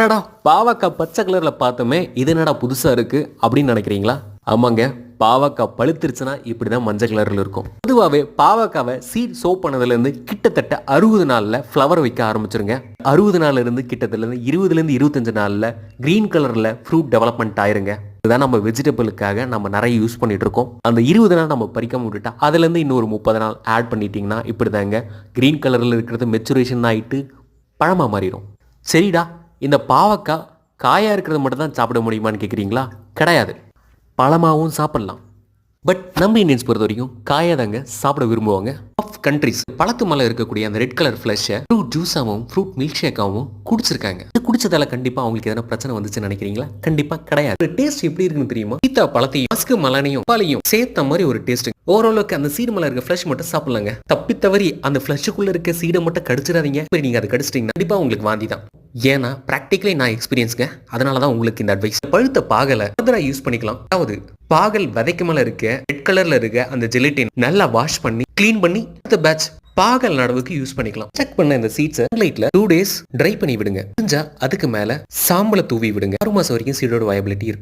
அடடா, பாவக்காய் பச்சை கலர்ல பார்த்தோமே, இது என்னடா புதுசா இருக்கு அப்படின்னு நினைக்கிறீங்களா? ஆமாங்க, பாவக்காய் பழுத்துருச்சுன்னா இப்படிதான் மஞ்சள் கலர்ல இருக்கும். பொதுவாகவே பாவக்காவை சீட் சோப் பண்ணதுலேருந்து கிட்டத்தட்ட 60 நாளில் ஃப்ளவர் வைக்க ஆரம்பிச்சிருங்க. 60 நாள்ல இருந்து கிட்டத்தட்ட 20லேருந்து 25 நாளில் கிரீன் கலரில் ஃப்ரூட் டெவலப்மெண்ட் ஆயிருங்க. இதுதான் நம்ம வெஜிடபிளுக்காக நம்ம நிறைய யூஸ் பண்ணிட்டு இருக்கோம். அந்த 20 நாள் நம்ம பறிக்காம விட்டுட்டா அதுலேருந்து இன்னொரு 30 நாள் ஆட் பண்ணிட்டீங்கன்னா இப்படிதாங்க கிரீன் கலரில் இருக்கிறது மெச்சுரேஷன் ஆகிட்டு பழமா மாறிடும். சரிடா, இந்த பாவக்காய் காயாக இருக்கிறது மட்டும் தான் சாப்பிட முடியுமான்னு கேட்குறீங்களா? கிடையாது, பழமாகவும் சாப்பிட்லாம். பட் நம்ம இந்தியன்ஸ் பொறுத்த வரைக்கும் காயாக தாங்க சாப்பிட விரும்புவாங்க. ஆஃப் கண்ட்ரிஸ் பழத்து மேலே இருக்கக்கூடிய அந்த ரெட் கலர் ஃப்ளஷை ஃப்ரூட் ஜூஸாகவும் ஃப்ரூட் மில்க் ஷேக்காகவும் குடிச்சிருக்காங்க. இது குடிச்சதால கண்டிப்பாக அவங்களுக்கு எதனா பிரச்சனை வந்துச்சுன்னு நினைக்கிறீங்களா? கண்டிப்பாக கிடையாது. டேஸ்ட் எப்படி இருக்குன்னு தெரியுமா? சீத்தா பழத்தையும் மஸ்கு மலனையும் பாலையும் சேர்த்த மாதிரி ஒரு டேஸ்ட். ஓரளவுக்கு அந்த சீடு மேல இருக்க ஃப்ளஷ் மட்டும் சாப்பிடலாங்க. தப்பி தவறி அந்த ஃப்ளஷுக்குள்ள இருக்க சீடை மட்டும் கடிச்சிடாதீங்க. நீங்க அதை கடிச்சிட்டீங்கன்னா கண்டிப்பா உங்களுக்கு வாந்தி தான். ஏன்னா பிராக்டிகலி நான் எக்ஸ்பீரியன்ஸ்ங்க, அதனாலதான் உங்களுக்கு இந்த அட்வைஸ். பழுத்த பாகலை யூஸ் பண்ணிக்கலாம். அதாவது பாகல் விதைக்கு மேல இருக்க ரெட் கலர்ல இருக்க அந்த ஜெலட்டின் நல்லா வாஷ் பண்ணி கிளீன் பண்ணி அடுத்த பேட்ச் பாகல் நடவுக்கு யூஸ் பண்ணிக்கலாம். செக் பண்ண இந்த சீட்ஸை சன்லைட்ல 2 days ட்ரை பண்ணி விடுங்க. அதுக்கு மேல சாம்பலை தூவி விடுங்க. 6 மாசம் வரைக்கும் சீடோட வயபிலிட்டி இருக்கு.